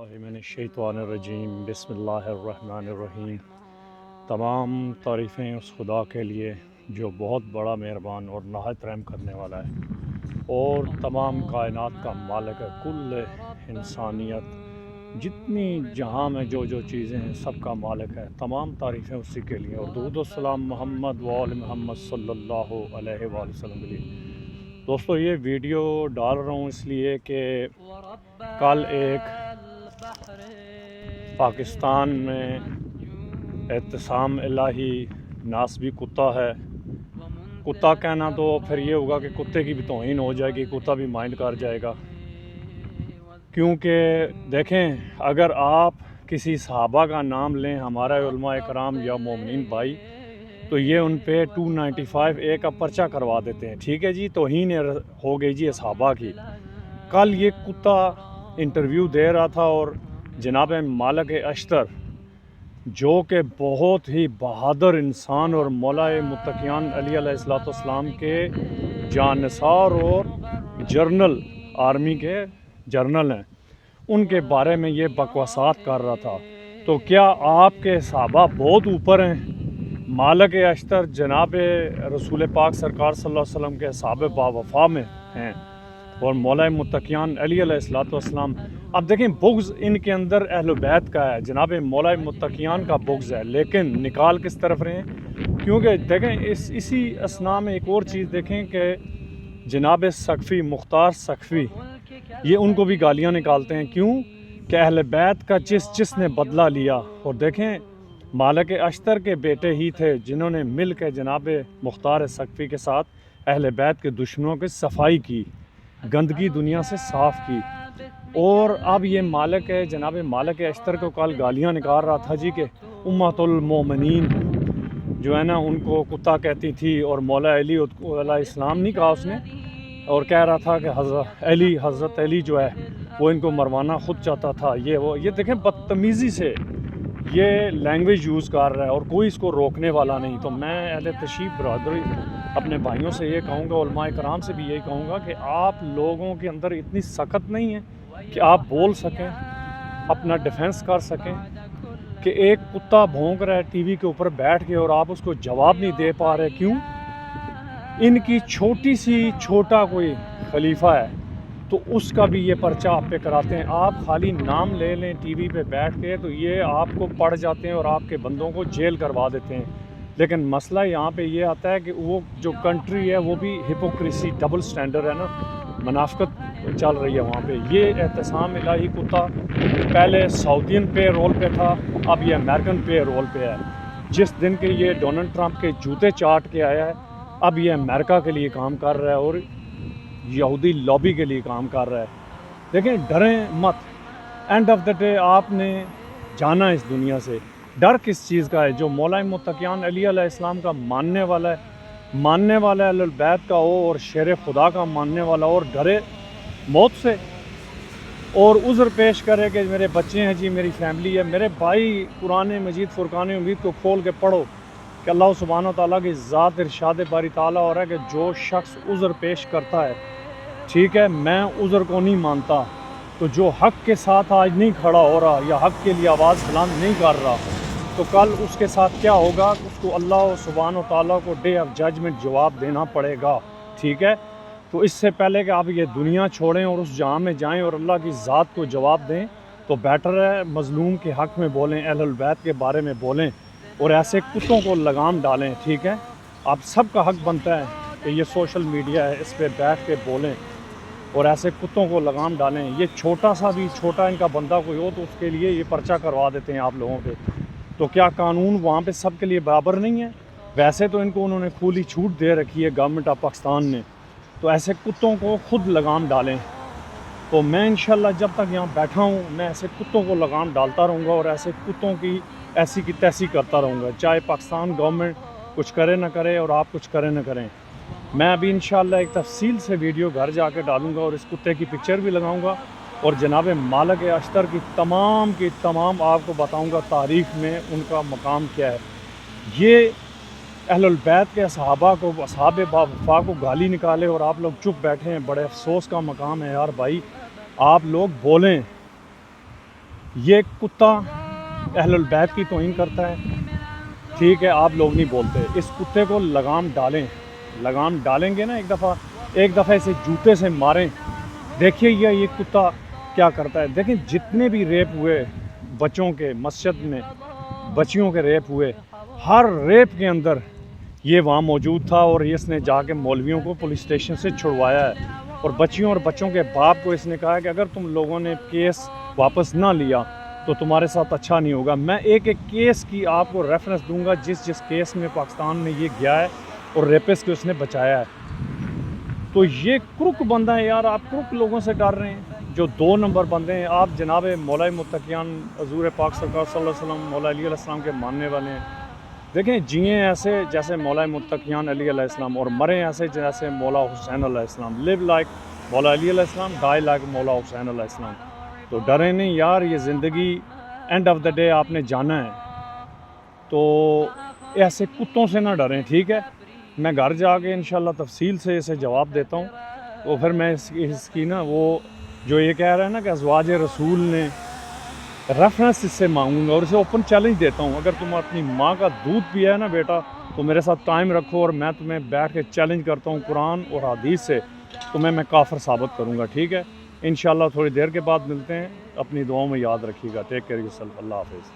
من الشیطان الرجیم بسم اللہ الرحمن الرحیم۔ تمام تعریفیں اس خدا کے لیے جو بہت بڑا مہربان اور نہایت رحم کرنے والا ہے اور تمام کائنات کا مالک ہے، کل انسانیت جتنی جہاں میں جو چیزیں ہیں سب کا مالک ہے۔ تمام تعریفیں اسی کے لیے اور درود و سلام محمد و آل محمد صلی اللہ علیہ وآلہ وسلم کے لیے۔ دوستو یہ ویڈیو ڈال رہا ہوں اس لیے کہ کل ایک پاکستان میں اعتصام الہی ناسبی کتا ہے۔ کتا کہنا تو پھر یہ ہوگا کہ کتے کی بھی توہین ہو جائے گی، کتا بھی مائنڈ کر جائے گا، کیونکہ دیکھیں اگر آپ کسی صحابہ کا نام لیں، ہمارے علماء اکرام یا مومنین بھائی، تو یہ ان پہ 295 اے کا پرچہ کروا دیتے ہیں، ٹھیک ہے جی، توہین ہو گئی جی صحابہ کی۔ کل یہ کتا انٹرویو دے رہا تھا اور جناب مالک اشتر جو کہ بہت ہی بہادر انسان اور مولا متقیان علی علیہ السلام کے جانثار اور جرنل، آرمی کے جرنل ہیں، ان کے بارے میں یہ بکواسات کر رہا تھا۔ تو کیا آپ کے صحابہ بہت اوپر ہیں؟ مالک اشتر جناب رسول پاک سرکار صلی اللہ علیہ وسلم کے صحابہ باوفا میں ہیں اور مولا متقیان علی علیہ السلام۔ اب دیکھیں بغض ان کے اندر اہل بیت کا ہے، جناب مولا متقیان کا بغض ہے، لیکن نکال کس طرف رہے ہیں؟ کیونکہ دیکھیں اسی اسنا میں ایک اور چیز دیکھیں کہ جناب سقفی، مختار سقفی، یہ ان کو بھی گالیاں نکالتے ہیں۔ کیوں کہ اہل بیت کا جس نے بدلہ لیا، اور دیکھیں مالک اشتر کے بیٹے ہی تھے جنہوں نے مل کے جناب مختار سقفی کے ساتھ اہل بیت کے دشمنوں کی صفائی کی، گندگی دنیا سے صاف کی۔ اور اب یہ مالک ہے، جناب مالک اشتر کو کل گالیاں نکال رہا تھا جی کہ امت المومنین جو ہے نا ان کو کتا کہتی تھی، اور مولا علی علیہ السلام نہیں کہا اس نے، اور کہہ رہا تھا کہ حضرت علی جو ہے وہ ان کو مروانا خود چاہتا تھا۔ یہ دیکھیں بدتمیزی سے یہ لینگویج یوز کر رہا ہے اور کوئی اس کو روکنے والا نہیں۔ تو میں اہل تشریف برادری اپنے بھائیوں سے یہ کہوں گا، علماء کرام سے بھی یہی کہوں گا کہ آپ لوگوں کے اندر اتنی سخت نہیں ہے کہ آپ بول سکیں، اپنا ڈیفنس کر سکیں، کہ ایک کتا بھونک رہا ہے ٹی وی کے اوپر بیٹھ کے اور آپ اس کو جواب نہیں دے پا رہے۔ کیوں؟ ان کی چھوٹا کوئی خلیفہ ہے تو اس کا بھی یہ پرچہ آپ پہ کراتے ہیں۔ آپ خالی نام لے لیں ٹی وی پہ بیٹھ کے تو یہ آپ کو پڑھ جاتے ہیں اور آپ کے بندوں کو جیل کروا دیتے ہیں۔ لیکن مسئلہ یہاں پہ یہ آتا ہے کہ وہ جو کنٹری ہے وہ بھی ہپوکریسی، ڈبل سٹینڈرڈ ہے نا، منافقت چل رہی ہے وہاں پہ۔ یہ اعتصام الہی کتا پہلے سعودین پے رول پہ تھا، اب یہ امریکن پے رول پہ ہے۔ جس دن کے یہ ڈونلڈ ٹرمپ کے جوتے چاٹ کے آیا ہے، اب یہ امریکہ کے لیے کام کر رہا ہے اور یہودی لابی کے لیے کام کر رہا ہے۔ دیکھیں ڈریں مت، اینڈ آف دا ڈے آپ نے جانا اس دنیا سے۔ ڈر کس چیز کا ہے؟ جو مولا متقیان علی علیہ السلام کا ماننے والا ہے اہل البیت کا ہو اور شیر خدا کا ماننے والا ہو، اور ڈرے موت سے اور عذر پیش کرے کہ میرے بچے ہیں جی، میری فیملی ہے۔ میرے بھائی قرآن مجید فرقان امید کو کھول کے پڑھو کہ اللہ سبحانہ و تعالیٰ کی ذات ارشاد باری تعالیٰ ہو رہا ہے کہ جو شخص عذر پیش کرتا ہے، ٹھیک ہے، میں عذر کو نہیں مانتا، تو جو حق کے ساتھ آج نہیں کھڑا ہو رہا یا حق کے لیے آواز بلند نہیں کر رہا، تو کل اس کے ساتھ کیا ہوگا؟ اس کو اللہ سبحانہ و تعالیٰ کو ڈے آف ججمنٹ جواب دینا پڑے گا، ٹھیک ہے۔ تو اس سے پہلے کہ آپ یہ دنیا چھوڑیں اور اس جہاں میں جائیں اور اللہ کی ذات کو جواب دیں، تو بیٹر ہے مظلوم کے حق میں بولیں، اہل البیت کے بارے میں بولیں اور ایسے کتوں کو لگام ڈالیں، ٹھیک ہے۔ آپ سب کا حق بنتا ہے کہ یہ سوشل میڈیا ہے، اس پہ بیٹھ کے بولیں اور ایسے کتوں کو لگام ڈالیں۔ یہ چھوٹا ان کا بندہ کوئی ہو تو اس کے لیے یہ پرچہ کروا دیتے ہیں آپ لوگوں پہ۔ تو کیا قانون وہاں پہ سب کے لیے برابر نہیں ہے؟ ویسے تو ان کو انہوں نے کھلی چھوٹ دے رکھی ہے گورنمنٹ آف پاکستان نے، تو ایسے کتوں کو خود لگام ڈالیں۔ تو میں انشاءاللہ جب تک یہاں بیٹھا ہوں میں ایسے کتوں کو لگام ڈالتا رہوں گا اور ایسے کتوں کی ایسی کی تیسی کرتا رہوں گا، چاہے پاکستان گورنمنٹ کچھ کرے نہ کرے اور آپ کچھ کرے نہ کریں۔ میں ابھی انشاءاللہ ایک تفصیل سے ویڈیو گھر جا کے ڈالوں گا اور اس کتے کی پکچر بھی لگاؤں گا اور جناب مالک اشتر کی تمام آپ کو بتاؤں گا تاریخ میں ان کا مقام کیا ہے۔ یہ اہل البیت کے صحابہ کو، اصحاب باوفا کو گالی نکالے اور آپ لوگ چپ بیٹھے ہیں، بڑے افسوس کا مقام ہے یار بھائی۔ آپ لوگ بولیں، یہ کتا اہل البیت کی توہین کرتا ہے، ٹھیک ہے، آپ لوگ نہیں بولتے، اس کتے کو لگام ڈالیں، لگام ڈالیں گے نا ایک دفعہ اسے جوتے سے ماریں، دیکھیے یہ کتا کیا کرتا ہے۔ دیکھیں جتنے بھی ریپ ہوئے بچوں کے مسجد میں، بچیوں کے ریپ ہوئے، ہر ریپ کے اندر یہ وہاں موجود تھا، اور اس نے جا کے مولویوں کو پولیس اسٹیشن سے چھڑوایا ہے، اور بچیوں اور بچوں کے باپ کو اس نے کہا کہ اگر تم لوگوں نے کیس واپس نہ لیا تو تمہارے ساتھ اچھا نہیں ہوگا۔ میں ایک کیس کی آپ کو ریفرنس دوں گا جس کیس میں پاکستان میں یہ گیا ہے اور ریپس کو اس نے بچایا ہے۔ تو یہ کرک بندہ ہے یار، آپ کرک لوگوں سے ڈر رہے ہیں جو 2 نمبر بندے ہیں۔ آپ جناب مولا متقیان حضور پاک سرکار صلی اللہ علیہ وسلم مولا علی علیہ السلام کے ماننے والے ہیں، دیکھیں جئیں ایسے جیسے مولا متقیان علی علیہ السلام، اور مریں ایسے جیسے مولا حسین علیہ السلام۔ لیو لائک مولا علی علیہ السلام، ڈائی لائک مولا حسین علیہ السلام۔ تو ڈریں نہیں یار، یہ زندگی اینڈ آف دا ڈے آپ نے جانا ہے، تو ایسے کتوں سے نہ ڈریں، ٹھیک ہے۔ میں گھر جا کے انشاءاللہ تفصیل سے اسے جواب دیتا ہوں، تو پھر میں اس کی نا وہ جو یہ کہہ رہا ہے نا کہ ازواج رسول نے ریفرنس اس سے مانگوں گا، اور اسے اوپن چیلنج دیتا ہوں، اگر تم اپنی ماں کا دودھ پیا ہے نا بیٹا تو میرے ساتھ ٹائم رکھو، اور میں تمہیں بیٹھ کے چیلنج کرتا ہوں قرآن اور حدیث سے، تمہیں میں کافر ثابت کروں گا، ٹھیک ہے۔ انشاءاللہ تھوڑی دیر کے بعد ملتے ہیں، اپنی دعاؤں میں یاد رکھیے گا۔ ٹیک کیئر یور سیلف، اللہ حافظ۔